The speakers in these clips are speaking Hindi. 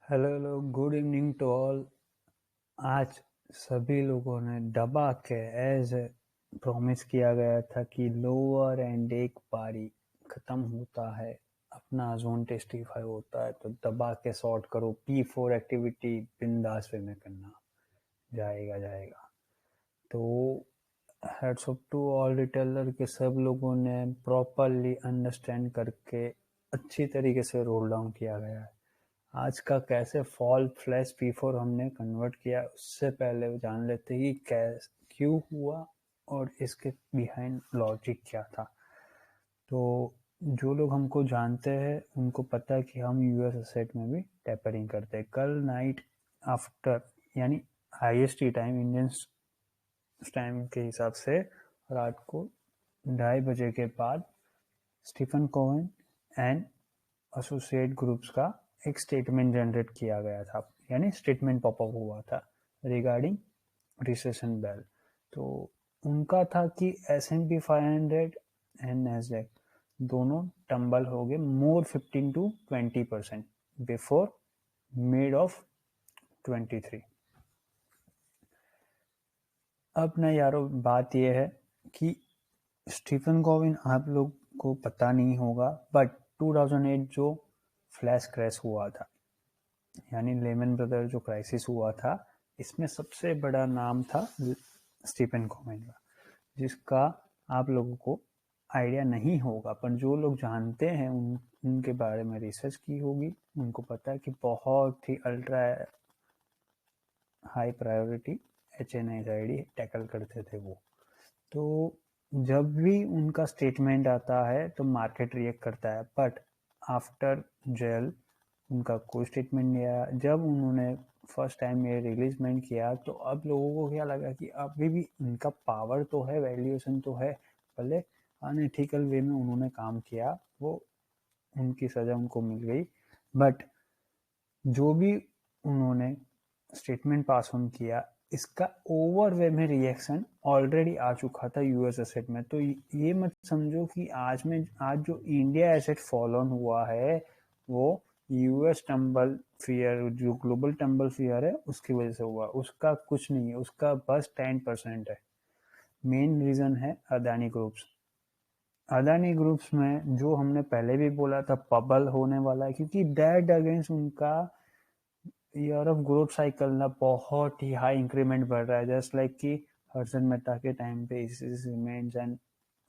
Hello hello good evening to all. आज सभी लोगों ने दबा के एज प्रॉमिस किया गया था कि लोअर एंड एक बारी ख़त्म होता है, अपना जोन टेस्टिफाई होता है तो दबा के सॉर्ट करो। P4 एक्टिविटी बिंदास वे में करना, जाएगा जाएगा। तो heads up to all retailer के सब लोगों ने प्रॉपरली अंडरस्टैंड करके अच्छी तरीके से रोल डाउन किया गया है। आज का कैसे फॉल फ्लैश P4 हमने कन्वर्ट किया, उससे पहले जान लेते ही क्यों हुआ और इसके बिहाइंड लॉजिक क्या था। तो जो लोग हमको जानते हैं उनको पता है कि हम यूएस एसेट में भी टेपरिंग करते हैं। कल नाइट आफ्टर यानी IST टाइम, इंडियन टाइम के हिसाब से रात को 2:30 बजे के बाद Stephen Cohen and associate groups का एक स्टेटमेंट जनरेट किया गया था, यानी स्टेटमेंट पॉपअप हुआ था रिगार्डिंग रिसेशन बेल। तो उनका था कि S&P 500 एंड नैस्डैक दोनों टम्बल हो गए मोर 15 to 20% बिफोर मिड ऑफ 23। अब ना यारो बात यह है कि स्टीफन कोविन आप लोग को पता नहीं होगा, बट 2008 जो फ्लैश क्रैश हुआ था, यानी लेमन ब्रदर जो क्राइसिस हुआ था, इसमें सबसे बड़ा नाम था स्टीफन कोविन का, जिसका आप लोगों को आइडिया नहीं होगा, पर जो लोग जानते हैं उनके बारे में रिसर्च की होगी, उनको पता है कि बहुत ही ultra high priority HNSID tackle करते थे वो। तो जब भी उनका स्टेटमेंट आता है तो मार्केट रिएक्ट करता है, बट आफ्टर जेल उनका कोई स्टेटमेंट नहीं आया। जब उन्होंने फर्स्ट टाइम ये रिलीजमेंट किया तो अब लोगों को क्या लगा कि अभी भी उनका पावर तो है, वैल्यूएशन तो है, भले अनएथिकल वे में उन्होंने काम किया, वो उनकी सजा उनको मिल गई, बट जो भी उन्होंने स्टेटमेंट पास ऑन किया, इसका ओवर वे में रिएक्शन ऑलरेडी आ चुका था यूएस एसेट में। तो ये मत समझो कि आज जो इंडिया एसेट फॉल ऑन हुआ है वो यूएस टम्बल फियर, जो ग्लोबल टम्बल फियर है उसकी वजह से हुआ, उसका कुछ नहीं है, उसका बस 10% है। मेन रीजन है अदानी ग्रुप्स। अदानी ग्रुप्स में जो हमने पहले भी बोला था बबल होने वाला है, क्योंकि डेट अगेंस्ट उनका ईयर ऑफ ग्रोथ साइकिल ना बहुत ही हाई इंक्रीमेंट बढ़ रहा है, जस्ट लाइक कि हर्षन मेहता के टाइम पे रिमेन्स एंड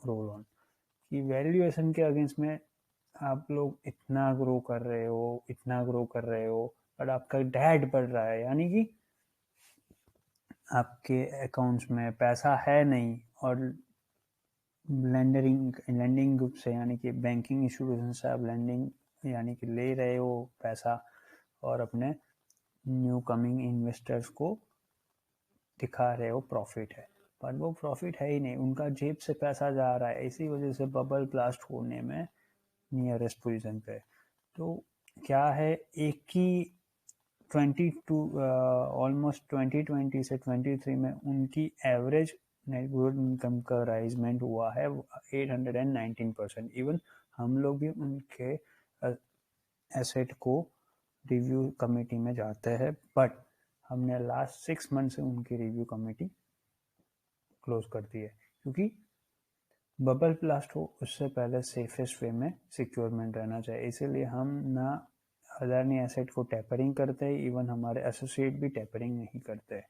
रोल ऑन की वैल्यूएशन के अगेंस्ट में आप लोग इतना ग्रो कर रहे हो, इतना ग्रो कर रहे हो, बट आपका डेट बढ़ रहा है, यानी कि आपके अकाउंट्स में पैसा है नहीं, और लैंडिंग ग्रुप से यानी कि बैंकिंग इंस्टीट्यूशन से आप लैंडिंग यानी कि ले रहे हो पैसा और अपने न्यू कमिंग इन्वेस्टर्स को दिखा रहे हो प्रॉफिट है, पर वो प्रॉफिट है ही नहीं, उनका जेब से पैसा जा रहा है। इसी वजह से बबल ब्लास्ट होने में नियरेस्ट पोजीशन पे। तो क्या है, एक ही 22 ऑलमोस्ट 2020 से 23 में उनकी एवरेज नेट ग्रोथ इनकम का राइजमेंट हुआ है 819%। इवन हम लोग भी उनके एसेट को रिव्यू कमेटी में जाते हैं, बट हमने लास्ट 6 मंथ से उनकी रिव्यू कमेटी क्लोज कर दी है, क्योंकि बबल ब्लास्ट हो उससे पहले सेफेस्ट वे में सिक्योरमेंट रहना चाहिए। इसीलिए हम ना अदानी एसेट को टेपरिंग करते हैं, इवन हमारे एसोसिएट भी टेपरिंग नहीं करते।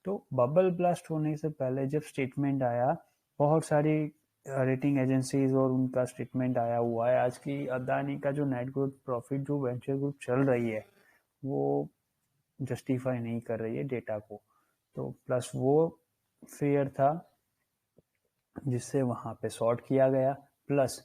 तो बबल ब्लास्ट होने से पहले जब स्टेटमेंट आया, बहुत सारी रेटिंग एजेंसीज और उनका स्टेटमेंट आया हुआ है। आज की अदानी का जो नेट ग्रोथ प्रॉफिट जो वेंचर ग्रुप चल रही है वो जस्टिफाई नहीं कर रही है डेटा को। तो प्लस वो फेयर था जिससे वहां पे सॉर्ट किया गया, प्लस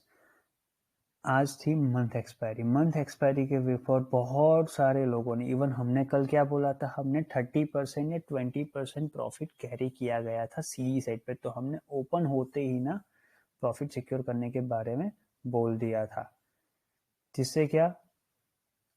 आज थी मंथ एक्सपायरी के बिफोर बहुत सारे लोगों ने, इवन हमने कल क्या बोला था, हमने 30% या 20% प्रॉफिट कैरी किया गया था सीई साइड पे, तो हमने ओपन होते ही ना प्रॉफिट सिक्योर करने के बारे में बोल दिया था, जिससे क्या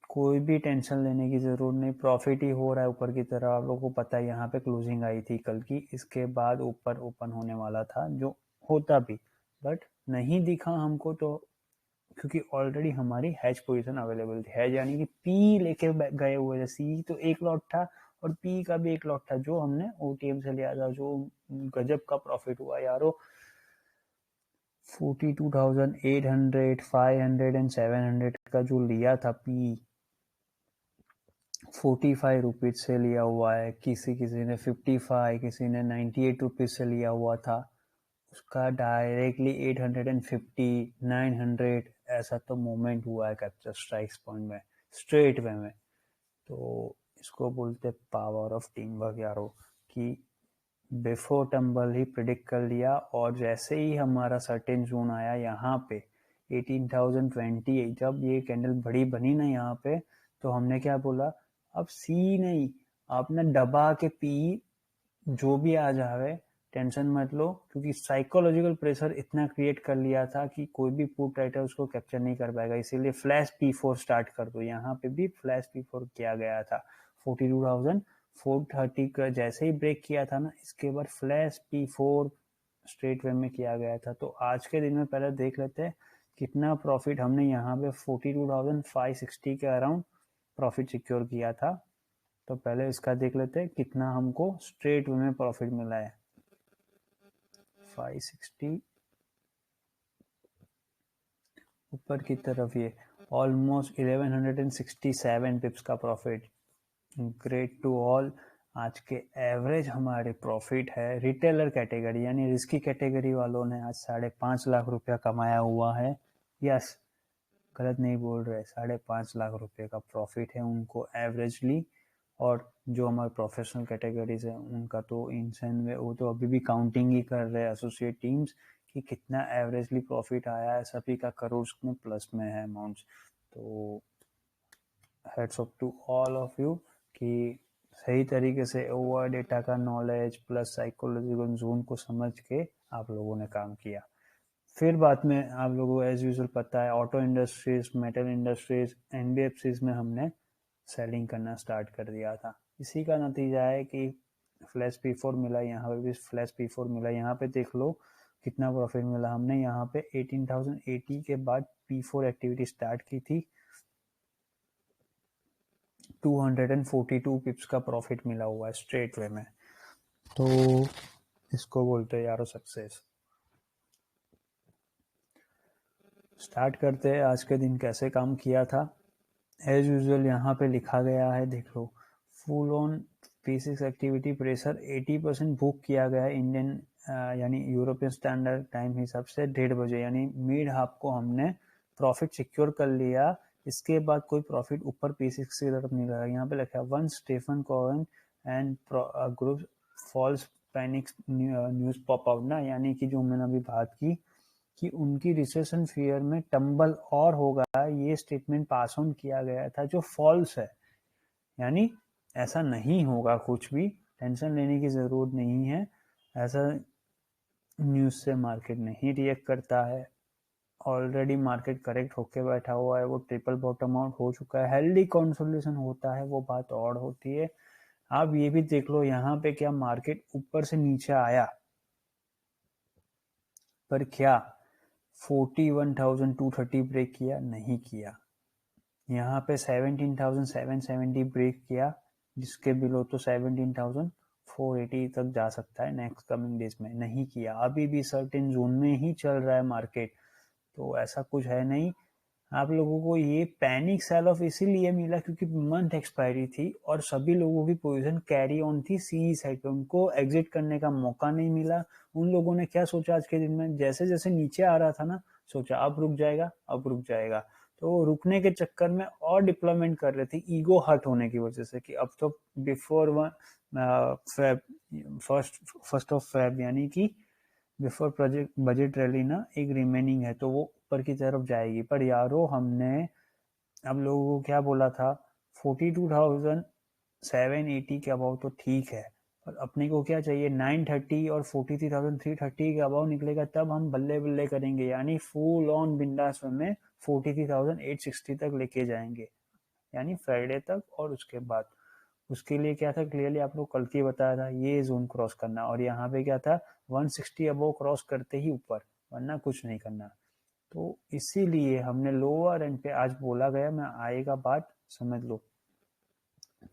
कोई भी टेंशन लेने की जरूरत नहीं, प्रॉफिट ही हो रहा है ऊपर की तरफ। आप लोगों को पता है यहाँ पे क्लोजिंग आई थी कल की, इसके बाद ऊपर ओपन होने वाला था जो होता भी, बट नहीं दिखा हमको, तो क्योंकि ऑलरेडी हमारी हैज पोजीशन अवेलेबल थी। हैज यानी कि पी लेके गए हुए थे, सी तो एक लॉट था और पी का भी एक लॉट था जो हमने ओटीएम से लिया था, जो गजब का प्रॉफिट हुआ यारो। 42,800, 500 एंड 700 का जो लिया था पी, 45 रुपीज से लिया हुआ है, किसी ने 55, किसी ने 98 रुपीज से लिया हुआ था, उसका डायरेक्टली 850, 900 ऐसा तो मूवमेंट हुआ है कैप्चर स्ट्राइक्स पॉइंट में स्ट्रेट वे में। तो इसको बोलते पावर ऑफ टीम वर्क यारो, कि बिफोर टम्बल ही प्रिडिक्ट कर लिया, और जैसे ही हमारा सर्टेन जोन आया यहाँ पे 18,020, जब ये कैंडल बड़ी बनी ना यहाँ पे, तो हमने क्या बोला, अब सी नहीं, आपने दबा के पी, जो भी आ जावे टेंशन मत लो, क्योंकि साइकोलॉजिकल प्रेशर इतना क्रिएट कर लिया था कि कोई भी पुट राइटर उसको कैप्चर नहीं कर पाएगा, इसीलिए फ्लैश P4 स्टार्ट कर दो। यहाँ पे भी फ्लैश P4 किया गया था 42,430 का जैसे ही ब्रेक किया था ना, इसके बाद फ्लैश P4 स्ट्रेट वे में किया गया था। तो आज के दिन में पहले देख लेते हैं कितना प्रॉफिट हमने यहाँ पे 42,560 के अराउंड प्रॉफिट सिक्योर किया था। तो पहले इसका देख लेते हैं कितना हमको स्ट्रेट वे में प्रॉफिट मिला है। 560 ऊपर की तरफ, ये ऑलमोस्ट 1167 पिप्स का प्रॉफिट। Great to all. आज के एवरेज हमारे प्रॉफिट है रिटेलर कैटेगरी यानी रिस्की कैटेगरी वालों ने आज 5.5 लाख रुपया कमाया हुआ है। यस, गलत नहीं बोल रहे, 5.5 लाख रुपए का प्रॉफिट है उनको एवरेजली। और जो हमारे प्रोफेशनल कैटेगरीज है उनका तो इंसान में, वो तो अभी भी काउंटिंग ही कर रहे हैं एसोसिएट टीम्स कि कितना एवरेजली प्रॉफिट आया है, सभी का करोड़ में प्लस में है अमाउंट्स। तो heads of to all of you कि सही तरीके से ओवर डेटा का नॉलेज प्लस साइकोलॉजिकल जोन को समझ के आप लोगों ने काम किया। फिर बाद में आप लोगों को एज यूजुअल पता है auto industries, metal industries, NBFCs में हमने सेलिंग करना स्टार्ट कर दिया था। इसी का नतीजा है कि फ्लैश P4 मिला, यहाँ पे भी फ्लैश P4 मिला। यहाँ पे देख लो कितना प्रॉफिट मिला हमने, यहाँ पे 18,080 के बाद P4 एक्टिविटी स्टार्ट की थी, 242 पिप्स का प्रॉफिट मिला हुआ है स्ट्रेट वे में। तो इसको बोलते हैं यारो सक्सेस। स्टार्ट करते हैं आज के दिन कैसे काम किया था। एज यूजुअल यहाँ पे लिखा गया है, देख लो, full on P6 activity pressure 80% book किया गया है इंडियन यानी यूरोपियन स्टैंडर्ड टाइम हिसाब से 1:30 बजे, यानी मिड हाफ को हमने प्रॉफिट सिक्योर कर लिया। इसके बाद कोई प्रॉफिट ऊपर P6 की तरफ नहीं लगा। यहाँ पे लिखा है one Stephen Cowen and group false panic news pop out ना, यानी कि जो मैंने अभी बात की कि उनकी रिसेशन फियर में टंबल और होगा, ये स्टेटमेंट पास ऑन किया गया था जो फॉल्स है, यानी ऐसा नहीं होगा कुछ भी, टेंशन लेने की जरूरत नहीं है। ऐसा न्यूज से मार्केट नहीं रिएक्ट करता है। ऑलरेडी मार्केट करेक्ट होके बैठा हुआ है, वो ट्रिपल बॉटम आउट हो चुका है, हेल्दी कंसोलिडेशन होता है, वो बात और होती है। आप ये भी देख लो यहाँ पे क्या मार्केट ऊपर से नीचे आया, पर क्या 41,230 ब्रेक किया? नहीं किया। यहाँ पे 17,770 ब्रेक किया, जिसके बिलो तो 17,480 तक जा सकता है नेक्स्ट कमिंग डेज में, नहीं किया। अभी भी सर्टेन जोन में ही चल रहा है मार्केट, तो ऐसा कुछ है नहीं। आप लोगों को ये पैनिक सेल ऑफ इसीलिए मिला क्योंकि मंथ एक्सपायरी थी और सभी लोगों की पोजीशन कैरी ऑन थी सी साइड पे, उनको एग्जिट करने का मौका नहीं मिला। उन लोगों ने क्या सोचा आज के दिन में, जैसे जैसे नीचे आ रहा था ना, सोचा अब रुक जाएगा, अब रुक जाएगा, तो रुकने के चक्कर में और डिप्लॉयमेंट कर रहे थे ईगो हर्ट होने की वजह से कि अब तो बिफोर फर्स्ट ऑफ फेब यानी कि बिफोर प्रोजेक्ट बजट रैली ना एक रिमेनिंग है, तो वो ऊपर की तरफ जाएगी। पर यारो हमने अब लोगों को क्या बोला था, 42,780 के अबाउ तो ठीक है, पर अपने को क्या चाहिए 930 और 43,330 के अबाउ निकलेगा तब हम बल्ले बल्ले करेंगे, यानी फुल ऑन बिंदास में 43,860 तक लेके जाएंगे, यानी फ्राइडे तक। और उसके बाद उसके लिए क्या था, क्लियरली आप लोग कल की बताया था, ये जोन क्रॉस करना, और यहाँ पे क्या था 160 अबव क्रॉस करते ही ऊपर, वरना कुछ नहीं करना। तो इसीलिए हमने लोअर एंड पे आज बोला गया, मैं आएगा बात समझ लो।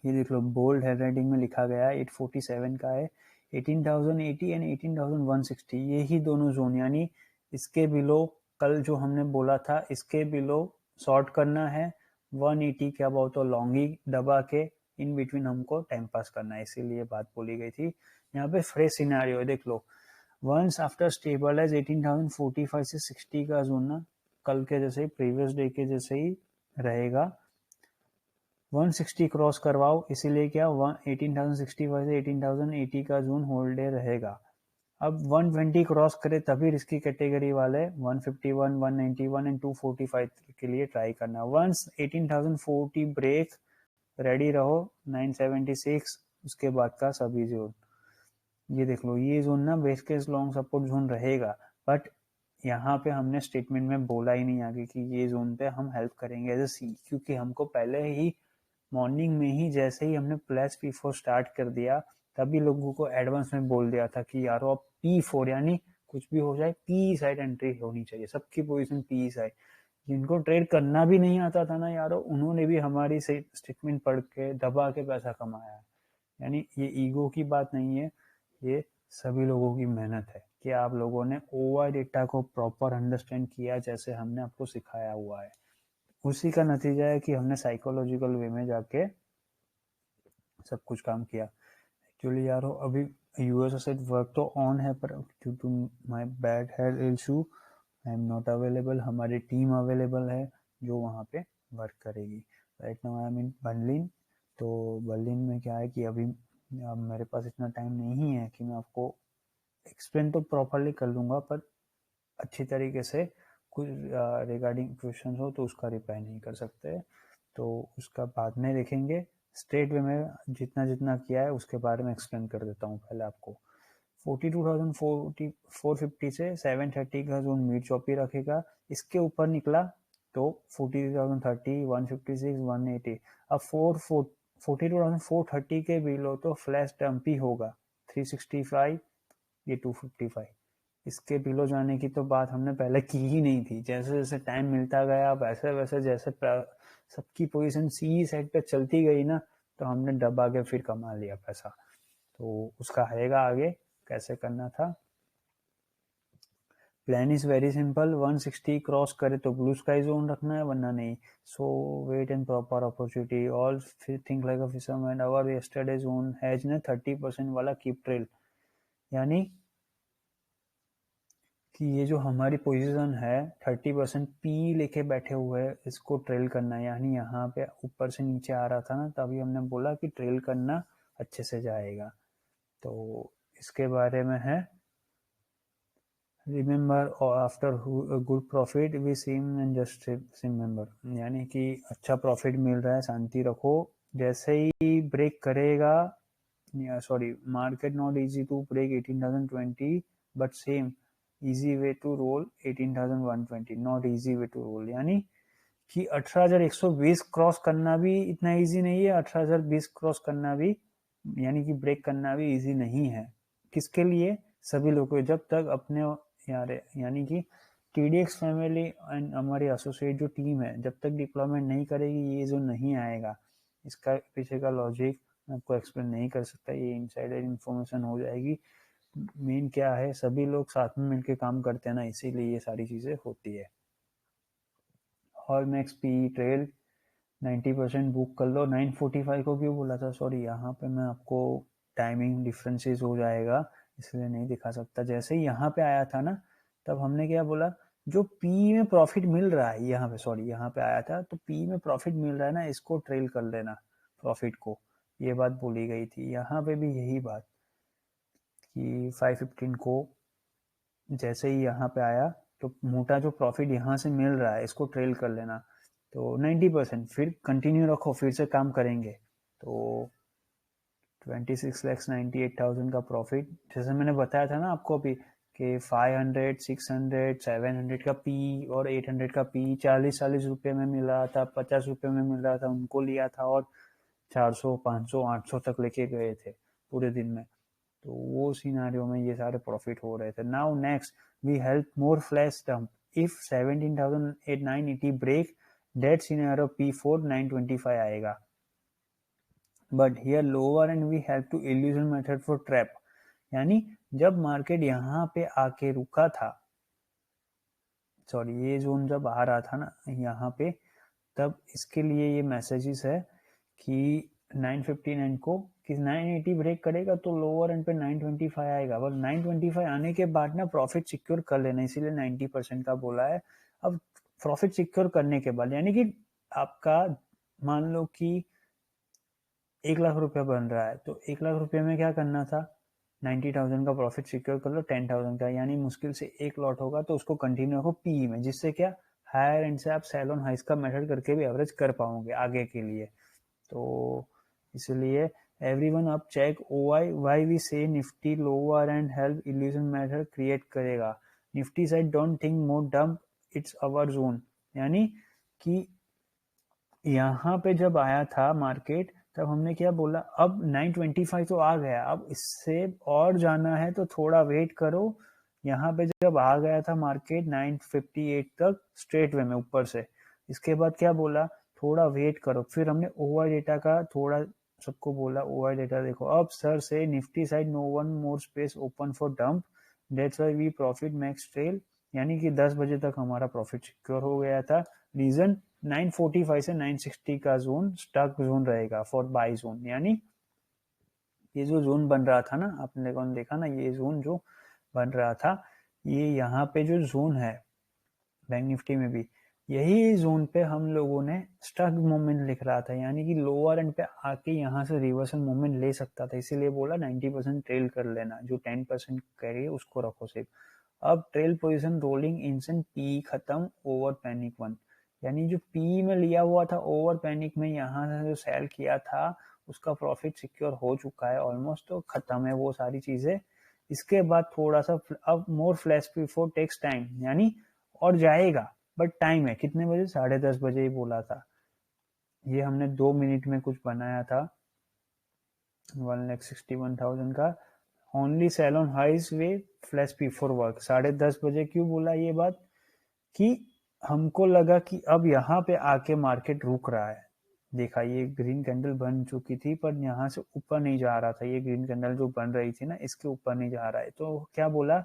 ये देख लो बोल्ड हैंडराइटिंग में लिखा गया है 847 का है, 18,080 एंड 18,160 ये ही दोनों जोन, यानी इसके बिलो कल जो हमने बोला था इसके बिलो शॉर्ट करना है, 180 के अबाउट तो लॉन्ग ही दबा के इन बिटवीन हमको टाइम पास करना है, इसीलिए बात बोली गई थी। यहाँ पे फ्रेश सिनेरियो देख लो, वंस आफ्टर स्टेबलाइज 18,045 से 60 का जोन ना कल के जैसे ही प्रीवियस डे के जैसे ही रहेगा, 160 क्रॉस करवाओ, इसीलिए क्या 18,065 से 18,080 का जोन होल्ड डे रहेगा। अब 120 क्रॉस करे तभी रिस्की कैटेगरी वाले 151, 191 एंड 245 के लिए ट्राई करना। वंस 18,040 ब्रेक रेडी रहो, 976 उसके बाद का सभी जोन। ये देख लो ये जोन ना best case long support zone रहेगा, बट यहाँ पे हमने स्टेटमेंट में बोला ही नहीं आगे कि ये जोन पे हम हेल्प करेंगे एज ए सी, क्योंकि हमको पहले ही मॉर्निंग में ही जैसे ही हमने प्लस P4 स्टार्ट कर दिया तभी लोगों को एडवांस में बोल दिया था कि यारो अब P4 यानी कुछ भी हो जाए पी साइड एंट्री होनी चाहिए, सबकी पोजीशन पी साइड। जिनको ट्रेड करना भी नहीं आता था ना यारो, उन्होंने भी हमारी स्टेटमेंट पढ़ के दबा के पैसा कमाया है। यानी ये ईगो की बात नहीं है, ये सभी लोगों की मेहनत है कि आप लोगों ने ओवर डेटा को प्रॉपर अंडरस्टैंड किया जैसे हमने आपको सिखाया हुआ है। उसी का नतीजा है कि हमने साइकोलॉजिकल वे में जाके सब कुछ काम किया। एक्चुअली यारो अभी यूएस एसेट वर्क तो ऑन है, पर due to my bad health issue I am not available. हमारी टीम अवेलेबल है जो वहाँ पे वर्क करेगी। Right now I am in Berlin. तो बर्लिन में क्या है कि अभी मेरे पास इतना टाइम नहीं है कि मैं आपको एक्सप्लेन तो प्रॉपरली कर लूँगा, पर अच्छी तरीके से कुछ रिगार्डिंग क्वेश्चन हो तो उसका रिप्लाई नहीं कर सकते, तो उसका बाद में देखेंगे। स्ट्रेट वे में जितना जितना किया है उसके बारे में एक्सप्लेन कर देता हूँ पहले आपको। 42,450 से 730 का जोन मिड चॉपी रखेगा, इसके ऊपर निकला तो 42,030, 156, 180। अब 42,430 के बिलो तो फ्लैश डंप ही होगा, 365 ये 255। इसके बिलो जाने की तो बात हमने पहले की ही नहीं थी। जैसे जैसे टाइम मिलता गया वैसे वैसे जैसे सबकी पोजीशन सी साइड पे चलती गई ना, तो हमने दबा के फिर कमा लिया पैसा। तो उसका आएगा आगे कैसे करना था। Plan is very simple, 160 cross करे तो ब्लू स्काई जोन रखना है, वरना नहीं। So wait and proper opportunity all think like a fisherman, our yesterday zone has ने 30% वाला कीप ट्रेल, यानी कि ये जो हमारी पोजीशन है 30% पी लेके बैठे हुए हैं, इसको ट्रेल करना है। यानी यहाँ पे ऊपर से नीचे आ रहा था ना, तभी हमने बोला कि ट्रेल करना अच्छे से जाएगा। तो इसके बारे में है, remember after good profit we seem and just remember, यानी कि अच्छा प्रॉफिट मिल रहा है शांति रखो, जैसे ही ब्रेक करेगा, sorry market not easy to break 18,020 but same easy way to roll 18,120, not easy way to roll, यानी कि 18,120 क्रॉस करना भी इतना इजी नहीं है, 18,020 क्रॉस करना भी यानी कि ब्रेक करना भी इजी नहीं है। किसके लिए? सभी लोगों, जब तक अपने यानी कि TDX फैमिली एंड हमारी एसोसिएट जो टीम है जब तक डिप्लॉयमेंट नहीं करेगी ये जो नहीं आएगा। इसका पीछे का लॉजिक मैं आपको एक्सप्लेन नहीं कर सकता, ये इनसाइडर इन्फॉर्मेशन हो जाएगी। मेन क्या है, सभी लोग साथ में मिलकर काम करते हैं ना, इसीलिए ये सारी चीजें होती है। और मैक्स पी ट्रेल 90% बुक कर लो। 945 को क्यों बोला था, सॉरी यहाँ पे मैं आपको टाइमिंग डिफरेंसेस हो जाएगा इसलिए नहीं दिखा सकता। जैसे ही यहाँ पे आया था ना, तब हमने क्या बोला, जो पी में प्रॉफिट मिल रहा है यहाँ पे, सॉरी यहाँ पे आया था तो पी में प्रॉफिट मिल रहा है ना, इसको ट्रेल कर लेना प्रॉफिट को, ये बात बोली गई थी। यहाँ पे भी यही बात कि 515 को जैसे ही यहाँ पे आया तो मोटा जो प्रॉफिट यहाँ से मिल रहा है इसको ट्रेल कर लेना। तो 90% फिर कंटिन्यू रखो, फिर से काम करेंगे। तो 26,98,000 का प्रॉफिट, जैसे मैंने बताया था ना आपको अभी कि 500, 600, 700 का पी और 800 का पी 40-40 रुपये में मिल रहा था, 50 रुपये में मिल रहा था, उनको लिया था और 400, 500, 800 तक लेके गए थे पूरे दिन में। तो वो सिनेरियो में ये सारे प्रॉफिट हो रहे थे। Now next we help more flash dump, if 17,980 break that scenario P4 925 आएगा. But here lower and we have to illusion method for trap. यानी जब मार्केट यहाँ पे आके रुका था, सॉरी ये जोन जब आ रहा था ना यहाँ पे, तब इसके लिए ये मैसेजेस है कि 959 को कि 980 ब्रेक करेगा तो लोअर एंड पे 925 आएगा. बस 925 आने के बाद ना प्रॉफिट सिक्योर कर लेना, इसीलिए 90% का बोला है. अब प्रॉफिट सिक्योर करने के बाद यानी कि आपका मान लो कि 1 लाख रुपया बन रहा है, तो 1 लाख रुपये में क्या करना था, 90,000 का प्रॉफिट सिक्योर कर लो 10,000 का, यानी मुश्किल से एक लॉट होगा तो उसको कंटिन्यू रखो पीई में, जिससे क्या हायर एंड से आप सेल ऑन हाइस का मेथड करके भी एवरेज कर पाओगे आगे के लिए. तो इसलिए एवरीवन अब check OI why we say Nifty lower and help illusion method create करेगा. Nifty side don't think more dump it's our zone. यानी कि यहाँ पे जब आया था मार्केट तब हमने क्या बोला, अब 925 तो आ गया, अब इससे और जाना है तो थोड़ा वेट करो. यहाँ पे जब आ गया था मार्केट 958 तक स्ट्रेट वे में ऊपर से, इसके बाद क्या बोला, थोड़ा वेट करो. फिर हमने ओआई डेटा का थोड़ा सबको बोला, ओआई डेटा देखो. अब सर से Nifty side no one more space open for dump that's why we profit max trail. यानी कि 10 बजे तक हमारा प्रॉफिट सिक्योर हो गया था. रीजन 945 से 960 का जोन स्टक जोन रहेगा फॉर बाई जोन. यानी ये जो जोन बन रहा था ना, आपने कौन देखा ना, ये जोन जो बन रहा था, ये यहाँ पे जो जोन है बैंक निफ्टी में भी, यही जोन पे हम लोगों ने स्टक मूवमेंट लिख रहा था. यानी कि लोअर एंड पे आके यहाँ से रिवर्सल मूवमेंट ले सकता था, इसीलिए बोला 90% ट्रेल कर लेना, जो 10% करिए उसको रखो सिर्फ. अब ट्रेल पोजीशन रोलिंग इंसेंट पी खत्म ओवर पैनिक वन. यानी जो पी में लिया हुआ था ओवर पैनिक में, यहाँ से जो सेल किया था उसका प्रॉफिट सिक्योर हो चुका है ऑलमोस्ट, तो खत्म है वो सारी चीजें. इसके बाद थोड़ा सा अब मोर फ्लैश बिफोर टेक्स टाइम, यानी और जाएगा बट टाइम है कितने बजे, 10:30 बजे ही बोला था. ये हमने 2 मिनट में कुछ बनाया था 1,61,000 का. ओनली सेल ऑन हाइस वे फ्लैश बिफोर वर्क. 10:30 बजे क्यों बोला ये बात, कि हमको लगा कि अब यहाँ पे आके मार्केट रुक रहा है. देखा ये ग्रीन कैंडल बन चुकी थी पर यहाँ से ऊपर नहीं जा रहा था, ये ग्रीन कैंडल जो बन रही थी ना इसके ऊपर नहीं जा रहा है. तो क्या बोला,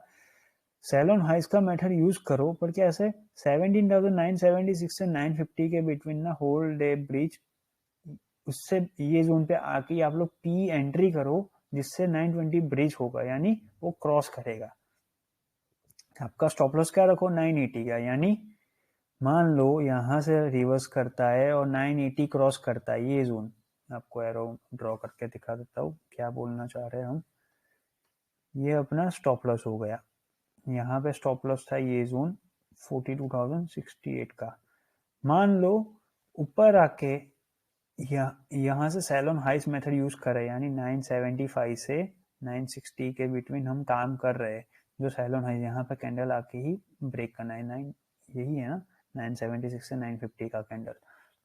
सेल ऑन हाइस का मेथड यूज करो, पर क्या ऐसे 17,976 से 950 के बिटवीन ना होल्ड डे ब्रिज, उससे ये जोन पे आके आप लोग पी एंट्री करो, जिससे 920 ब्रिज होगा, यानी वो क्रॉस करेगा. आपका स्टॉप लॉस क्या रखो, 980 का. यानी मान लो यहाँ से रिवर्स करता है और 980 क्रॉस करता है ये जोन, आपको एरो ड्रॉ करके दिखा देता हूँ क्या बोलना चाह रहे हैं हम. ये अपना स्टॉप लॉस हो गया, यहाँ पे स्टॉप लॉस था ये जोन 42,068 का. मान लो ऊपर आके यहाँ से सेल ऑन हाइस मेथड यूज कर रहे हैं, यानी 975 से 960 के बिटवीन हम काम कर रहे हैं. जो सेल ऑन हाइस यहाँ पे कैंडल आके ही ब्रेक करना है, 9 यही है ना, 976 से 950 का कैंडल.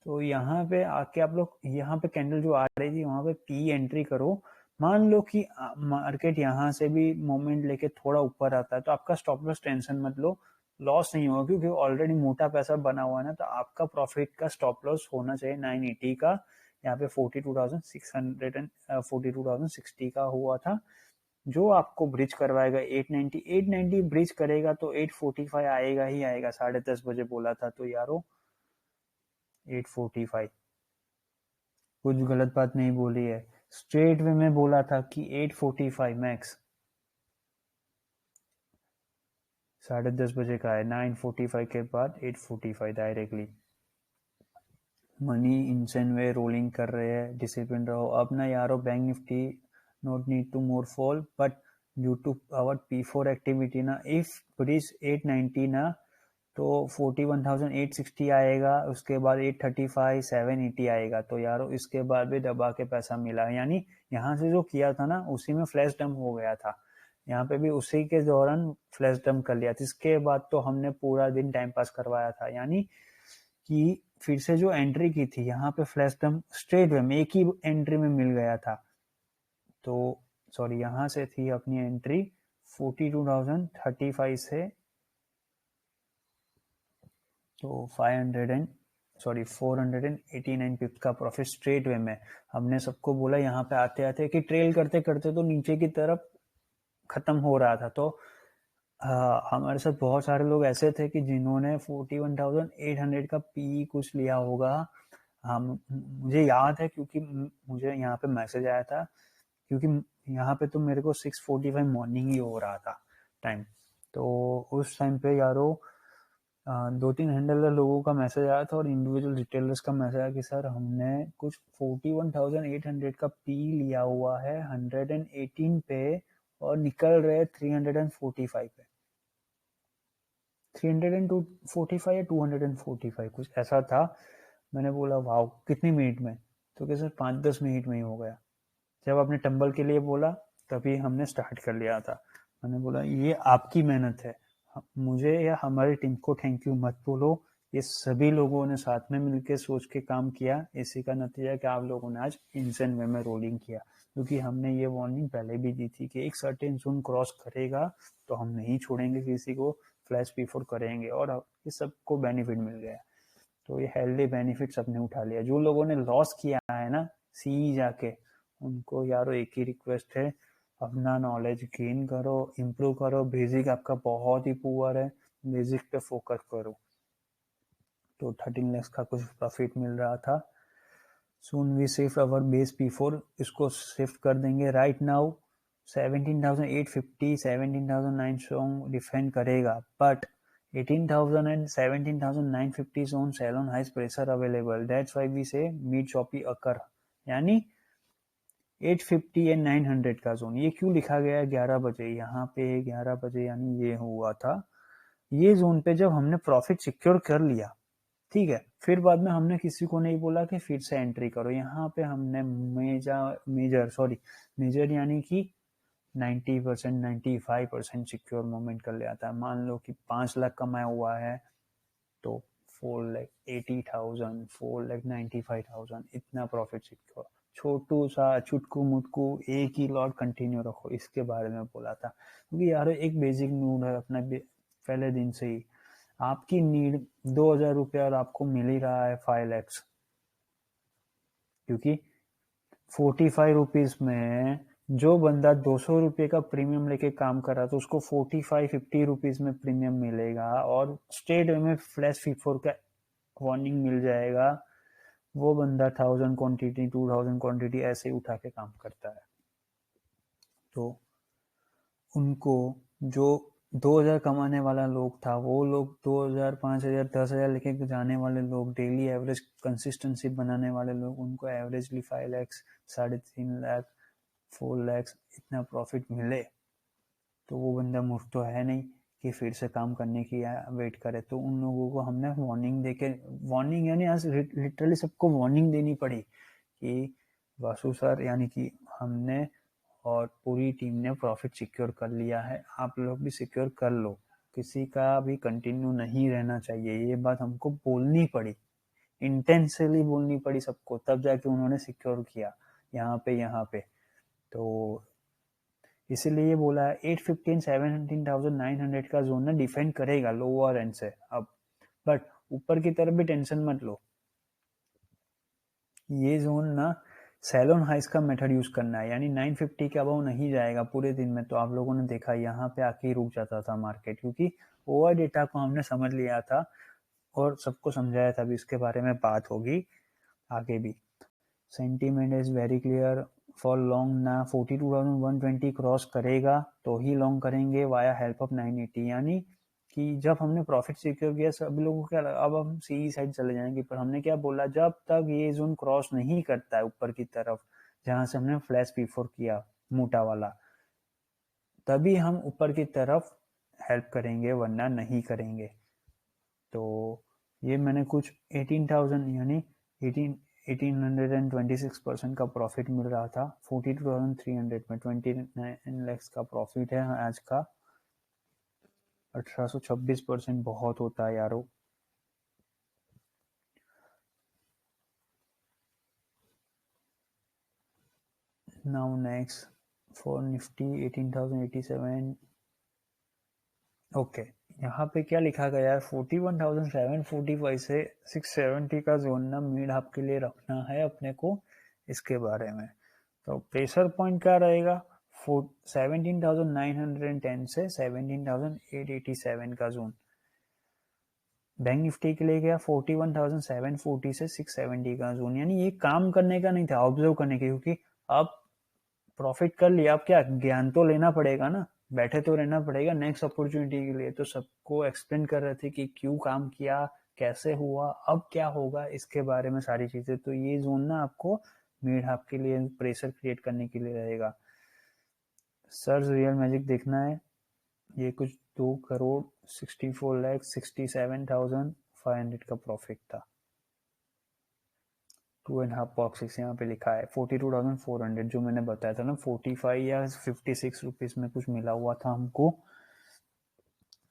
तो यहाँ पे आके आप लोग यहाँ पे कैंडल जो आ रही थी वहां पे पी एंट्री करो. मान लो कि मार्केट यहाँ से भी मोमेंट लेके थोड़ा ऊपर आता है तो आपका स्टॉप लॉस टेंशन मत लो, लॉस नहीं होगा क्योंकि ऑलरेडी मोटा पैसा बना हुआ है ना. तो आपका प्रॉफिट का स्टॉप लॉस होना चाहिए 980 का. यहाँ पे 42,60 का हुआ था, जो आपको ब्रिज करवाएगा 890 ब्रिज करेगा तो 845 आएगा ही आएगा. 10:30 बजे बोला था तो यारो 845, कुछ गलत बात नहीं बोली है. स्ट्रेट वे में बोला था कि 845 मैक्स. 10:30 बजे का है, 945 के बाद 845 directly. Money instant way rolling कर रहे हैं, डिसिप्लिन रहो. अब ना यारो Bank Nifty note need to more fall but due to our P4 activity ना, इफ ब्रिज 890 ना तो 41,860 आएगा, उसके बाद 835 780 आएगा. तो यारो इसके बाद भी दबा के पैसा मिला, यानी यहाँ से जो किया था ना उसी में फ्लैश डंप हो गया था. यहाँ पे भी उसी के दौरान फ्लैश डंप कर लिया था. इसके बाद तो हमने पूरा दिन टाइम पास करवाया था. यानी कि फिर से जो एंट्री की थी यहाँ पे फ्लैश डंप स्ट्रेट वे में एक ही एंट्री में मिल गया था. तो सॉरी यहाँ से थी अपनी एंट्री 42,035 से तो 489 पिप का प्रॉफिट स्ट्रेट वे में। हमने सबको बोला यहाँ पे आते आते कि ट्रेल करते करते तो नीचे की तरफ खत्म हो रहा था। तो हमारे साथ बहुत सारे लोग ऐसे थे कि जिन्होंने 41,800 का पी कुछ लिया होगा। हम मुझे याद है क्योंकि मुझे यहाँ पे मैसेज आया था, क्योंकि यहाँ पे तो मेरे को 6:45 मॉर्निंग ही हो रहा था टाइम। तो उस टाइम पे यारो 2-3 हैंडलर लोगों का मैसेज आया था और इंडिविजुअल रिटेलर्स का मैसेज आया कि सर हमने कुछ 41,800 का पी लिया हुआ है 118 पे और निकल रहे 345 पे। 345 या 245 कुछ ऐसा था। मैंने बोला वाह कितनी मिनट में? तो क्या सर 5-10 मिनट में ही हो गया। जब आपने टंबल के लिए बोला तभी हमने स्टार्ट कर लिया था। मैंने बोला ये आपकी मेहनत है, मुझे या हमारी टीम को थैंक यू मत बोलो, ये सभी लोगों ने साथ में मिलकर सोच के काम किया। इसी का नतीजा कि आप लोगों ने आज इंसेंट वे में रोलिंग किया, क्योंकि हमने ये वार्निंग पहले भी दी थी कि एक सर्टेन जोन क्रॉस करेगा तो हम नहीं छोड़ेंगे किसी को, फ्लैश P4 करेंगे, और ये सबको बेनिफिट मिल गया। तो ये हेल्दी बेनिफिट सबने उठा लिया। जो लोगों ने लॉस किया है ना सी जाके, उनको यारो एक ही रिक्वेस्ट है, अपना नॉलेज गेन करो, इम्प्रूव करो। बेसिक आपका बहुत ही पुअर है, बेसिक पे फोकस करो। तो 13 lakhs का कुछ प्रॉफिट मिल रहा था। Soon we shift our base P4, इसको शिफ्ट कर देंगे। राइट नाउ 17,850 17,900 डिफेंड करेगा, but 18,000 and 17,950 on sell on highest pressure available. That's why we say mid choppy occur, यानी 850 एंड 900 का जोन। ये क्यों लिखा गया है 11 बजे? यहाँ पे 11 बजे यानी ये हुआ था, ये जोन पे जब हमने प्रॉफिट सिक्योर कर लिया, ठीक है, फिर बाद में हमने किसी को नहीं बोला कि फिर से एंट्री करो। यहाँ पे हमने मेजर यानी कि 90% 95% सिक्योर मूवमेंट कर लिया था। मान लो कि 5 लाख कमाया हुआ है तो 4,80,000 4,95,000 इतना प्रॉफिट सिक्योर। छोटू सा चुटकू मुटकू एक ही लॉट कंटिन्यू रखो, इसके बारे में बोला था। क्योंकि यार एक बेसिक नीड है अपना पहले दिन से ही। आपकी नीड 2,000 रुपया और आपको मिल ही रहा है 5 lakhs, क्योंकि 45 रुपीज में जो बंदा 200 रुपये का प्रीमियम लेके काम कर रहा था उसको 45-50 रुपीज में प्रीमियम मिलेगा, और स्टेट में फ्लैश P4 का वार्निंग मिल जाएगा। वो बंदा 1,000 क्वांटिटी 2,000 क्वांटिटी ऐसे ही उठा के काम करता है। तो उनको जो 2,000 कमाने वाला लोग था, वो लोग 2,000 5,000 10,000 लेके जाने वाले लोग, डेली एवरेज कंसिस्टेंसी बनाने वाले लोग, उनको एवरेजली 5 lakhs 3.5 लाख 4 lakhs इतना प्रॉफिट मिले, तो वो बंदा मूर्ख तो है नहीं कि फिर से काम करने की वेट करे। तो उन लोगों को हमने वार्निंग देके, वार्निंग यानी आज लिटरली सबको वार्निंग देनी पड़ी कि वासु सर यानी कि हमने और पूरी टीम ने प्रॉफिट सिक्योर कर लिया है, आप लोग भी सिक्योर कर लो, किसी का भी कंटिन्यू नहीं रहना चाहिए। ये बात हमको बोलनी पड़ी, इंटेंसली बोलनी पड़ी सबको, तब जाके उन्होंने सिक्योर किया यहाँ पे। तो इसीलिए बोला है 815 17,900 का जोन ना डिफेंड करेगा लोअर एंड से अब, बट ऊपर की तरफ भी टेंशन मत लो। ये जोन ना सेलोन हाइस का मेथड यूज करना है, यानी 950 के अबाउ नहीं जाएगा पूरे दिन में। तो आप लोगों ने देखा यहाँ पे आके ही रुक जाता था मार्केट, क्योंकि ओवर डेटा को हमने समझ लिया था और सबको समझाया था। भी इसके बारे में बात होगी आगे भी। Sentiment is very clear for long ना 42,120 क्रॉस करेगा तो ही लॉन्ग करेंगे वाया हेल्प ऑफ 980, यानी कि जब हमने प्रॉफिट सिक्योर किया सभी लोगों को क्या लगा अब हम सी साइड चले जाएंगे, पर हमने क्या बोला, जब तक ये जोन क्रॉस नहीं करता है ऊपर की तरफ जहां से हमने फ्लैश P4 किया मोटा वाला, तभी हम ऊपर की तरफ हेल्प करेंगे, वरना नहीं करेंगे। तो ये मैंने कुछ 18,000 यानी 1826% का प्रॉफिट मिल रहा था 42,300 में। 29 lakhs का प्रॉफिट है आज का। 1826% बहुत होता है यारो। Now next for Nifty 18,087। Okay, यहाँ पे क्या लिखा गया है, 41,745 से 670 का जोन ना मिड हाफ के लिए रखना है अपने को। इसके बारे में तो प्रेशर पॉइंट क्या रहेगा, 17,910 से 17,887 का जोन। बैंक निफ्टी के लिए गया 41,740 से 670 का जोन। यानी ये काम करने का नहीं था, ऑब्जर्व करने के, क्योंकि अब प्रॉफिट कर लिया, अब क्या ज्ञान तो लेना पड़ेगा ना, बैठे तो रहना पड़ेगा नेक्स्ट अपॉर्चुनिटी के लिए। तो सबको एक्सप्लेन कर रहे थे कि क्यों काम किया, कैसे हुआ, अब क्या होगा, इसके बारे में सारी चीजें। तो ये जोन ना आपको मिड हाफ के लिए प्रेशर क्रिएट करने के लिए रहेगा। सर्ज रियल मैजिक देखना है, ये कुछ 2,64,67,500 का प्रॉफिट था। 2.5 बॉक्सेस यहाँ पे लिखा है 42,400, जो मैंने बताया था ना 45 या 56 रुपीज में कुछ मिला हुआ था हमको,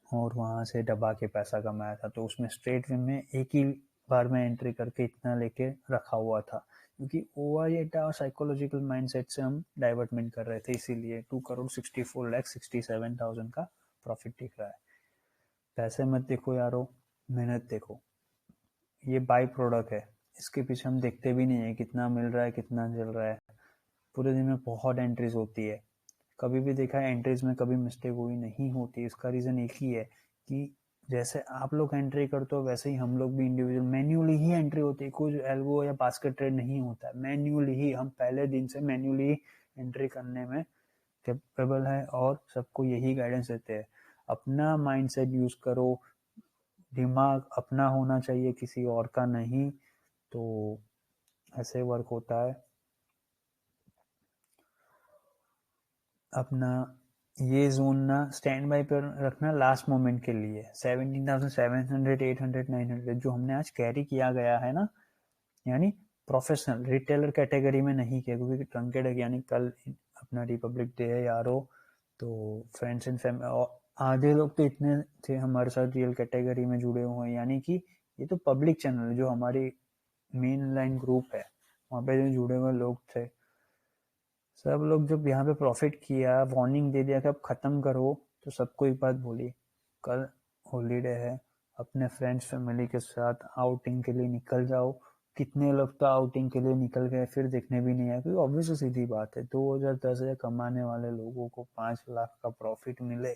और वहां से दबा के पैसा कमाया था। तो उसमें स्ट्रेट वे में एक ही बार में एंट्री करके इतना लेके रखा हुआ था, क्योंकि ओवर डेटा और साइकोलॉजिकल माइंडसेट से हम डाइवर्टमेंट कर रहे थे, इसीलिए 2,64,67,000 का प्रॉफिट दिख रहा है। पैसे मत देखो यारो, मेहनत देखो। ये बाई प्रोडक्ट है, इसके पीछे हम देखते भी नहीं है कितना मिल रहा है, कितना चल रहा है। पूरे दिन में बहुत एंट्रीज होती है, कभी भी देखा है एंट्रीज में कभी मिस्टेक हुई नहीं होती। इसका रीजन एक ही है कि जैसे आप लोग एंट्री करते हो वैसे ही हम लोग भी इंडिविजुअल मैन्युअली ही एंट्री होती है। कुछ एल्गो या बास्केट ट्रेड नहीं होता है, मैन्युअली ही हम पहले दिन से मैन्युअली एंट्री करने में कैपेबल है, और सबको यही गाइडेंस देते हैं। अपना माइंडसेट यूज करो, दिमाग अपना होना चाहिए, किसी और का नहीं। तो ऐसे वर्क होता है। अपना ये जोन ना स्टैंड बाय पर रखना लास्ट मोमेंट के लिए। 17,700, 800, 900 जो हमने आज कैरी किया गया है ना, यानी प्रोफेशनल रिटेलर कैटेगरी में नहीं किया, क्योंकि ट्रंकेड यानी कल अपना रिपब्लिक डे है यारो। तो फ्रेंड्स एंड फैमिली आधे लोग तो इतने थे हमारे साथ रियल कैटेगरी में जुड़े हुए हैं, यानी कि ये तो पब्लिक चैनल जो हमारी मेन लाइन ग्रुप है, वहाँ पे जो जुड़े हुए लोग थे सब लोग, जब यहाँ पे प्रॉफिट किया, वार्निंग दे दिया कि अब खत्म करो, तो सबको एक बात बोली, कल हॉलीडे है, अपने फ्रेंड्स फैमिली के साथ आउटिंग के लिए निकल जाओ। कितने लोग तो आउटिंग के लिए निकल गए, फिर देखने भी नहीं आया, क्योंकि ऑब्वियस सीधी बात है 2,000 10,000 कमाने वाले लोगों को 5 लाख का प्रॉफिट मिले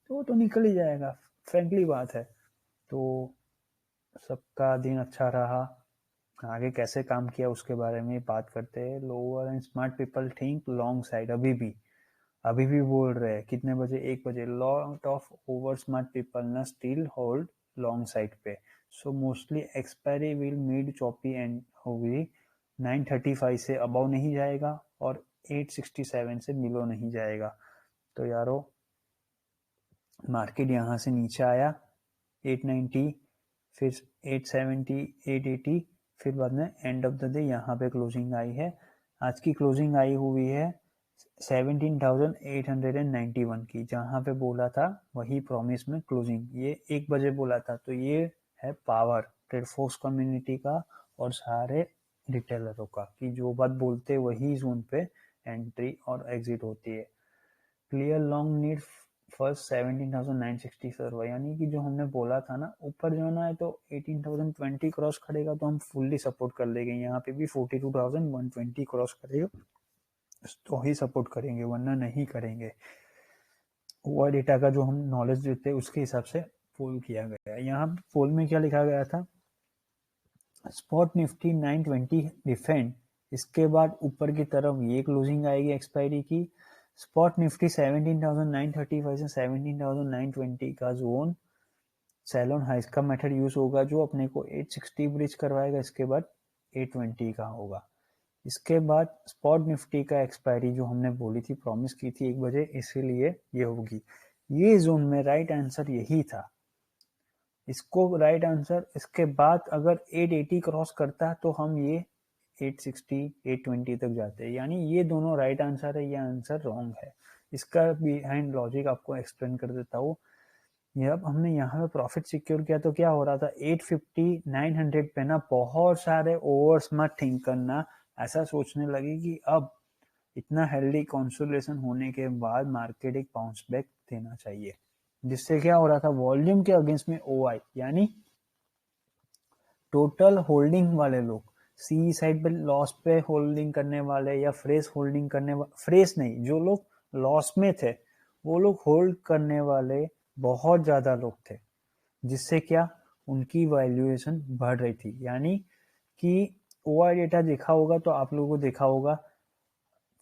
तो वो तो निकल ही जाएगा, फ्रेंकली बात है। तो सबका दिन अच्छा रहा, आगे कैसे काम किया उसके बारे में बात करते हैं। Lower end smart people think long side, अभी भी बोल रहे हैं कितने बजे, 1 बजे, lot of over smart people ना स्टिल होल्ड लॉन्ग साइड पे। So mostly expiry will meet choppy end होगी। 935 से अबव नहीं जाएगा और 867 से बिलो नहीं जाएगा। तो यारो मार्केट यहाँ से नीचे आया 890, फिर 870, 880, फिर बाद में एंड ऑफ द डे यहाँ पे क्लोजिंग आई है। आज की क्लोजिंग आई हुई है 17,891 की, जहाँ पे बोला था वही प्रॉमिस में क्लोजिंग, ये 1 बजे बोला था। तो ये है पावर ट्रेडफोर्स कम्युनिटी का और सारे रिटेलरों का, कि जो बात बोलते वही जोन पे एंट्री और एग्जिट होती है। Clear long need first 17,960 server, यानी कि जो हमने बोला था ना ऊपर जाना है तो 18,020 क्रॉस करेगा तो हम फुल्ली सपोर्ट कर लेंगे। यहाँ पे भी 42,120 क्रॉस करेगा तो ही सपोर्ट करेंगे, वरना नहीं करेंगे। ओवर डेटा का जो हम नॉलेज देते हैं उसके हिसाब से पोल किया गया। यहाँ पोल में क्या लिखा गया था, स्पॉट निफ्टी 920 डिफेंड, इसके बाद ऊपर की तरफ ये क्लोजिंग आएगी एक्सपायरी की। स्पॉट निफ्टी 17,935 से 17,920 का जोन सेलोन हाइस का मेथड यूज होगा, जो अपने को 860 ब्रिज करवाएगा, इसके बाद 820 का होगा। इसके बाद स्पॉट निफ्टी का एक्सपायरी जो हमने बोली थी, प्रॉमिस की थी 1 बजे, इसीलिए ये होगी। ये जोन में राइट आंसर यही था, इसको राइट आंसर। इसके बाद अगर 880 क्रॉस करता है तो हम ये 860, 820 तक जाते हैं, यानी ये दोनों राइट आंसर है, ये आंसर रॉन्ग है। इसका बिहाइंड लॉजिक आपको एक्सप्लेन कर देता हूँ। जब हमने यहाँ पे प्रॉफिट सिक्योर किया तो क्या हो रहा था, 850, 900 पे ना बहुत सारे ओवर स्मार्ट थिंक करना, ऐसा सोचने लगे कि अब इतना हेल्दी कंसोलिडेशन होने के बाद मार्केट एक बाउंस बैक देना चाहिए। जिससे क्या हो रहा था, वॉल्यूम के अगेंस्ट में OI यानी टोटल होल्डिंग वाले लोग, सी साइड पे लॉस पे होल्डिंग करने वाले या फ्रेश होल्डिंग करने वाले, फ्रेश नहीं, जो लोग लॉस में थे वो लोग होल्ड करने वाले बहुत ज्यादा लोग थे, जिससे क्या उनकी वैल्यूएशन बढ़ रही थी। यानी कि OI डेटा देखा होगा तो आप लोगों को देखा होगा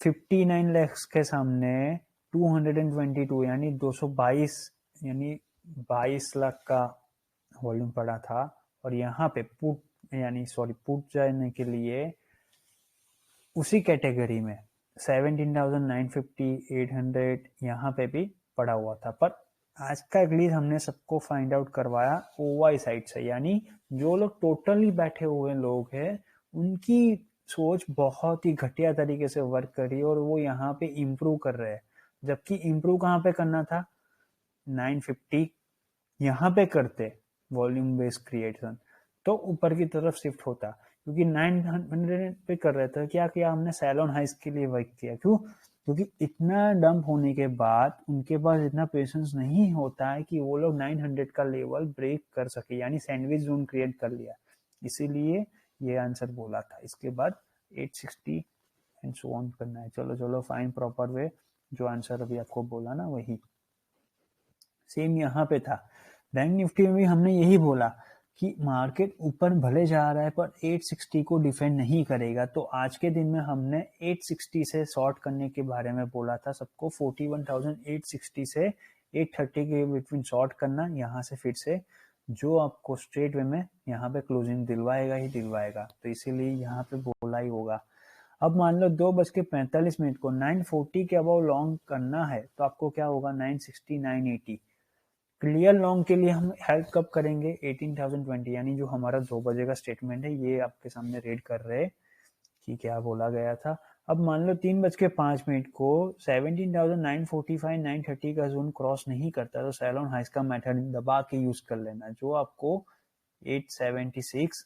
59 lakhs के सामने 222 यानी 222 यानी 22 लाख का वॉल्यूम पड़ा था। और यहाँ पे पुट जाने के लिए उसी कैटेगरी में 17,950 800 यहाँ पे भी पड़ा हुआ था। पर आज का रिलीज हमने सबको फाइंड आउट करवाया OI साइड से, यानी जो लोग टोटली बैठे हुए लोग हैं उनकी सोच बहुत ही घटिया तरीके से वर्क कर रही है और वो यहाँ पे इम्प्रूव कर रहे हैं। जबकि इम्प्रूव कहाँ पे करना था, 950 यहाँ पे करते वॉल्यूम बेस्ड क्रिएशन तो ऊपर की तरफ शिफ्ट होता, क्योंकि 900 पे कर रहे थे। क्या किया हमने, सेल ऑन हाइस के लिए वर्क किया। क्यों, क्योंकि इतना डंप होने के बाद उनके पास इतना पेशेंस नहीं होता है कि वो लोग 900 का लेवल ब्रेक कर सके, यानी सैंडविच जोन क्रिएट कर लिया, इसीलिए ये आंसर बोला था। इसके बाद 860 एंड सो ऑन करना है। चलो फाइन, प्रॉपर वे, जो आंसर अभी आपको बोला ना वही सेम यहाँ पे था। बैंक निफ्टी में भी हमने यही बोला कि मार्केट ऊपर भले जा रहा है पर 860 को डिफेंड नहीं करेगा। तो आज के दिन में हमने 860 से शॉर्ट करने के बारे में बोला था सबको, 41,860 से 830 के बिटवीन शॉर्ट करना। यहाँ से फिर से जो आपको स्ट्रेट वे में यहाँ पे क्लोजिंग दिलवाएगा ही दिलवाएगा, तो इसीलिए यहाँ पे बोला ही होगा। अब मान लो 2:45 को 940 के अबाउ लॉन्ग करना है तो आपको क्या होगा, 960 980। क्लियर लॉन्ग के लिए हम हेल्प कब करेंगे, 18,020, यानी जो हमारा 2 बजे का स्टेटमेंट है ये आपके सामने रीड कर रहे हैं कि क्या बोला गया था। अब मान लो 3:05 को 17,945 930 का जोन क्रॉस नहीं करता तो सेल ऑन हाइस का मेथड दबा के यूज कर लेना, जो आपको 876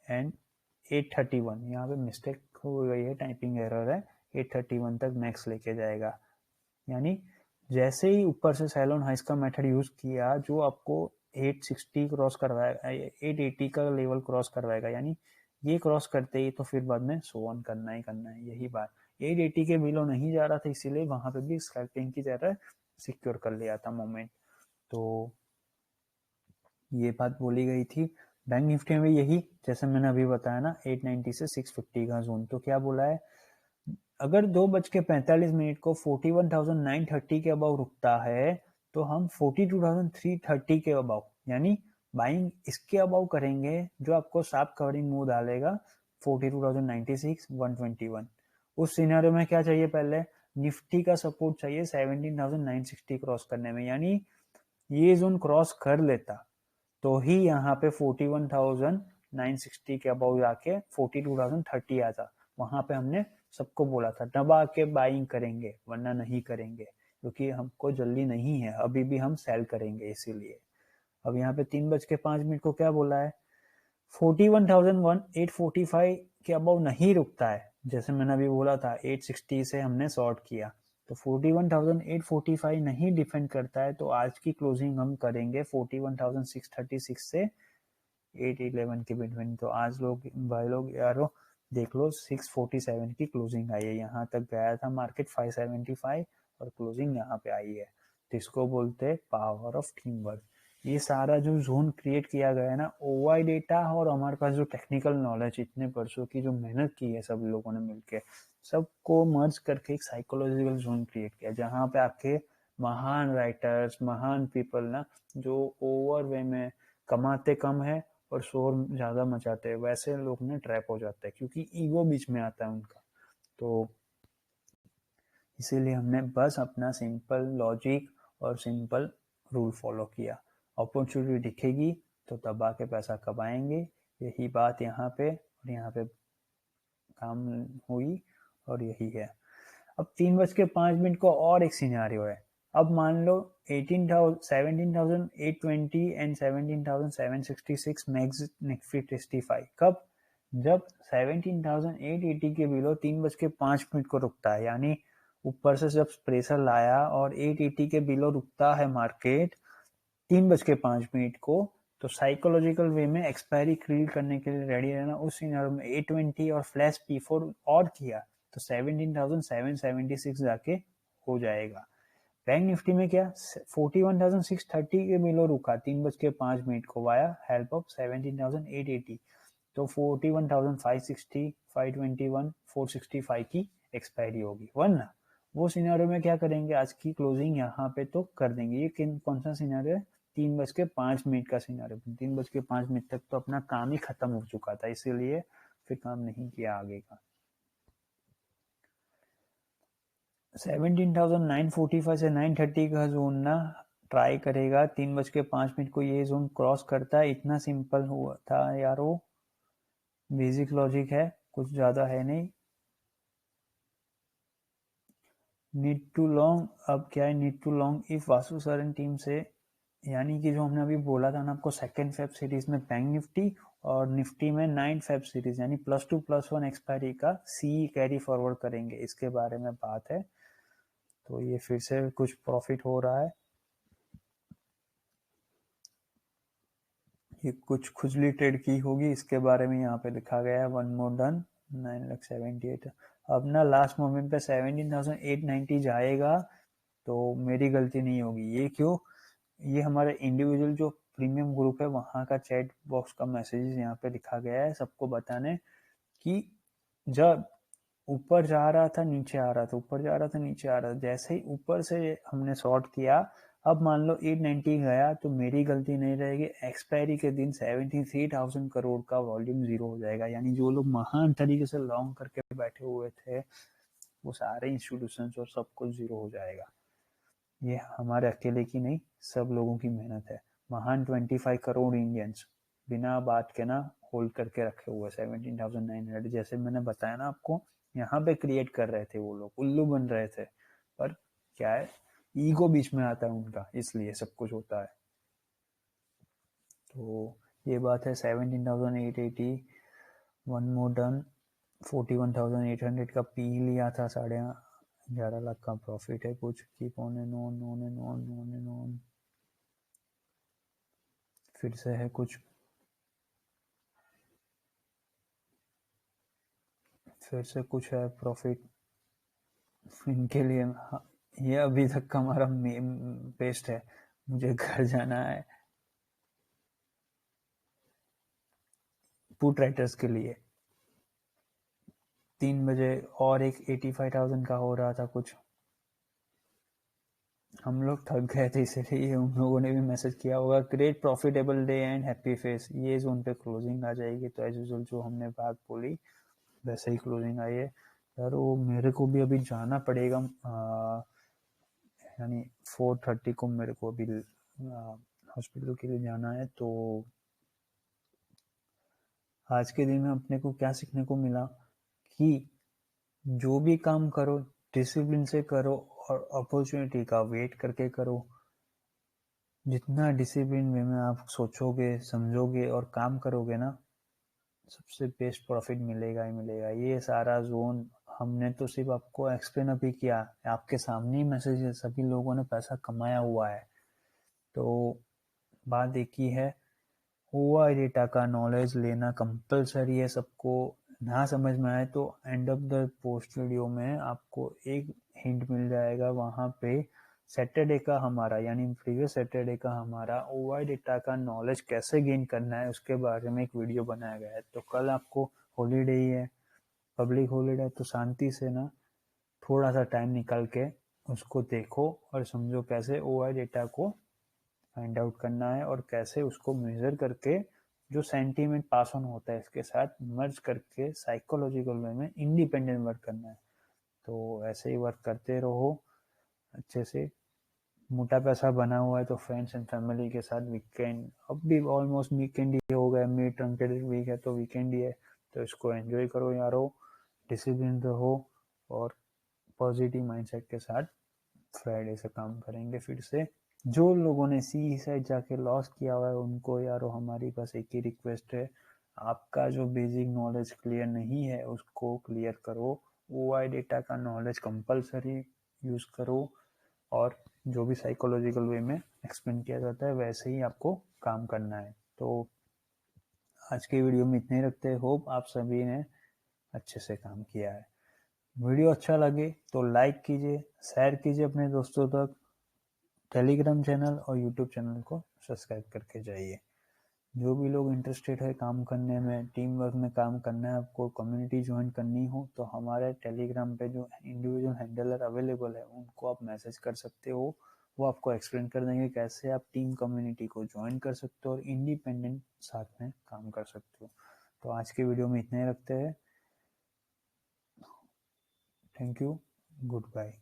एंड 831, यहाँ पे मिस्टेक हो गई है, टाइपिंग एरर है, 831 तक मैक्स लेके जाएगा। यानी जैसे ही ऊपर से सेल ऑन हाइस का मेथड यूज किया जो आपको 860 क्रॉस करवाएगा, 880 का लेवल क्रॉस करवाएगा, यानी ये क्रॉस करते ही तो फिर बाद में सो ऑन करना ही करना है। यही बात 880 के बिलो नहीं जा रहा था, इसीलिए वहां पे भी स्कैल्पिंग की तरह सिक्योर कर लिया था मोमेंट। तो ये बात बोली गई थी। बैंक निफ्टी में यही, जैसे मैंने अभी बताया ना, 890 से 650 का जोन। तो क्या बोला है, अगर 2:45 को 41,930 के अबाउ रुकता है तो हम 42,330 के अबाउ, यानी बाइंग इसके अबाउ करेंगे जो आपको साफ कवरिंग मूव डालेगा 42,096 121। उस सिनेरियो में क्या चाहिए, पहले निफ्टी का सपोर्ट चाहिए 17,960 क्रॉस करने में, यानी ये जोन क्रॉस कर लेता तो ही यहाँ पे 41,960 के अबाउ जाके 42,030 आता। वहां पे हमने सबको बोला था दबा के बाइंग करेंगे वरना नहीं करेंगे, क्योंकि हमको जल्दी नहीं है, अभी भी हम सेल करेंगे इसीलिए। अब यहाँ पे 3:05 को क्या बोला है, 41,845 के अबाउ नहीं रुकता है, जैसे मैंने अभी बोला था 860 से हमने शॉर्ट किया तो 41,845 नहीं डिफेंड करता है, तो आज की क्लोजिंग हम करेंगे 41,636 से 811 के बिटवीन। तो आज भाई लोग यारो देख लो 647 की क्लोजिंग आई है, यहाँ तक गया था मार्केट 575 और क्लोजिंग यहाँ पे आई है। तो इसको बोलते हैं पावर ऑफ टीम वर्क। ये सारा जो जोन क्रिएट किया गया है ना, OI डेटा और हमारे पास जो टेक्निकल नॉलेज, इतने वर्षों की जो मेहनत की है सब लोगों ने मिलकर, सबको मर्ज करके एक साइकोलॉजिकल जोन क्रिएट किया, जहाँ पे आपके महान राइटर्स, महान पीपल ना, जो ओवर वे में कमाते कम है और शोर ज्यादा मचाते हैं, वैसे लोग ने ट्रैप हो जाते हैं क्योंकि ईगो बीच में आता है उनका। तो इसीलिए हमने बस अपना सिंपल लॉजिक और सिंपल रूल फॉलो किया। अपॉर्चुनिटी दिखेगी तो दबा के पैसा कमाएंगे, यही बात यहाँ पे और यहाँ पे काम हुई और यही है। अब 3:05 को और एक सिनेरियो है। अब मान लो 17,820 एंड 17,766 मैक्स निफ्टी टेस्टिफाई कब, जब 17,880 के बिलो 3:05 को रुकता है, यानी ऊपर से जब प्रेशर लाया और 880 के बिलो रुकता है मार्केट 3:05 को, तो साइकोलॉजिकल वे में एक्सपायरी क्रिएट करने के लिए रेडी रहना। उस सिनेरियो में 820 और फ्लैश P4 और किया तो 17,776 जाके हो जाएगा। बैंक निफ्टी में क्या 41,630 के बिलो रुका 3:05 को वाया हेल्प ऑफ 17,880, तो 41,560, 521, 465 की एक्सपायरी होगी। वरना वो सिनेरियो में क्या करेंगे, आज की क्लोजिंग यहाँ पे तो कर देंगे। ये कौन सा सिनेरियो है, 3:05 का सिनेरियो। 3:05 तक तो अपना काम ही खत्म हो चुका था, इसीलिए फिर काम नहीं किया आगे का। 17,945 से 930 का जोन ना ट्राई करेगा। 3:05 को ये जोन क्रॉस करता है, इतना सिंपल हुआ था यार, वो बेसिक लॉजिक है, कुछ ज्यादा है नहीं। नीड टू लॉन्ग, अब क्या है need to long if Vasu Saran team से, यानी कि जो हमने अभी बोला था ना आपको, 2nd Feb सीरीज में बैंक निफ्टी और निफ्टी में 9 Feb सीरीज यानी +2+1 एक्सपायरी का सी कैरी फॉरवर्ड करेंगे, इसके बारे में बात है। तो ये फिर से कुछ प्रॉफिट हो रहा है, ये कुछ खुजली ट्रेड की होगी, इसके बारे में यहाँ पे लिखा गया है। 1 मोर डन 9,78,000। अब ना लास्ट मोमेंट पे 17,890 जाएगा तो मेरी गलती नहीं होगी। ये क्यों, ये हमारे इंडिविजुअल जो प्रीमियम ग्रुप है वहां का चैट बॉक्स का मैसेज यहाँ पे लिखा गया है सबको बताने कि जब ऊपर जा रहा था नीचे आ रहा था, ऊपर जा रहा था नीचे आ रहा था, जैसे ही ऊपर से हमने शॉर्ट किया, अब मान लो 890 गया तो मेरी गलती नहीं रहेगी। एक्सपायरी के दिन 73,000 करोड़ का वॉल्यूम जीरो हो जाएगा, यानी जो लोग महान तरीके से लॉन्ग करके बैठे हुए थे वो सारे इंस्टीट्यूशंस और सब कुछ जीरो हो जाएगा। ये हमारे अकेले की नहीं, सब लोगों की मेहनत है। महान 25 करोड़ इंडियंस बिना बात के ना होल्ड करके रखे हुए 17,900, जैसे मैंने बताया ना आपको, यहाँ पे क्रिएट कर रहे थे वो लोग, उल्लू बन रहे थे, पर क्या है ईगो बीच में आता है उनका, इसलिए सब कुछ होता है। तो ये बात है। 17,880, 1 मोर डन, 41,800 का पी लिया था, 11.5 लाख का प्रॉफिट है कुछ। Keep on and on, on and on, on and on. फिर से है कुछ, फिर से कुछ है प्रॉफिट इनके लिए। ये अभी तक का हमारा बेस्ट है, मुझे घर जाना है पुट राइटर्स के लिए। 3 बजे और एक 85,000 का हो रहा था कुछ, हम लोग थक गए थे इसलिए उन लोगों ने भी मैसेज किया होगा, great profitable day and happy face. ये जोन पे क्लोजिंग आ जाएगी, तो एज यूजुअल जो हमने बात बोली वैसे ही क्लोजिंग आई है। यार वो मेरे को भी अभी जाना पड़ेगा, यानी 4:30 को मेरे को अभी हॉस्पिटल के लिए जाना है। तो आज के दिन में अपने को क्या सीखने को मिला कि जो भी काम करो डिसिप्लिन से करो और अपॉर्चुनिटी का वेट करके करो। जितना डिसिप्लिन वे में आप सोचोगे समझोगे और काम करोगे ना, सबसे बेस्ट प्रॉफिट मिलेगा ही मिलेगा। ये सारा जोन हमने तो सिर्फ आपको एक्सप्लेन अभी किया, आपके सामने ही मैसेज है, सभी लोगों ने पैसा कमाया हुआ है। तो बात एक ही है, हुआ डेटा का नॉलेज लेना कंपलसरी है सबको। ना समझ में आए तो end of the post video में आपको एक हिंट मिल जाएगा, वहां पे सैटरडे का हमारा यानी प्रीवियस सैटरडे का हमारा ओवाई डेटा का नॉलेज कैसे गेन करना है उसके बारे में एक वीडियो बनाया गया है। तो कल आपको हॉलीडे ही है, पब्लिक हॉलीडे, तो शांति से ना थोड़ा सा टाइम निकाल के उसको देखो और समझो कैसे ओवाई डेटा को फाइंड आउट करना है और कैसे उसको मेजर करके जो सेंटीमेंट पास ऑन होता है इसके साथ मर्ज करके साइकोलॉजिकल वे में इंडिपेंडेंट वर्क करना है। तो ऐसे ही वर्क करते रहो अच्छे से। मोटा पैसा बना हुआ है तो फ्रेंड्स एंड फैमिली के साथ वीकेंड, अब भी ऑलमोस्ट वीकेंड ही हो गया, मिड ट्रंकेटेड वीक है तो वीकेंड ही है, तो इसको एंजॉय करो यारो, डिसिप्लिन रहो और पॉजिटिव माइंडसेट के साथ फ्राइडे से काम करेंगे फिर से। जो लोगों ने सी साइड जाके लॉस किया हुआ है उनको यारो हमारी बस एक ही रिक्वेस्ट है, आपका जो बेसिक नॉलेज क्लियर नहीं है उसको क्लियर करो OI डेटा का नॉलेज कंपलसरी यूज़ करो, और जो भी साइकोलॉजिकल वे में एक्सप्लेन किया जाता है वैसे ही आपको काम करना है। तो आज के वीडियो में इतने ही रखते हैं। होप आप सभी ने अच्छे से काम किया है। वीडियो अच्छा लगे तो लाइक कीजिए, शेयर कीजिए अपने दोस्तों तक। टेलीग्राम चैनल और यूट्यूब चैनल को सब्सक्राइब करके जाइए। जो भी लोग इंटरेस्टेड है काम करने में, टीम वर्क में काम करना है, आपको कम्युनिटी ज्वाइन करनी हो, तो हमारे टेलीग्राम पे जो इंडिविजुअल हैंडलर अवेलेबल है उनको आप मैसेज कर सकते हो। वो आपको एक्सप्लेन कर देंगे कैसे आप टीम कम्युनिटी को ज्वाइन कर सकते हो और इंडिपेंडेंट साथ में काम कर सकते हो। तो आज के वीडियो में इतने ही रखते हैं। Thank you, good bye.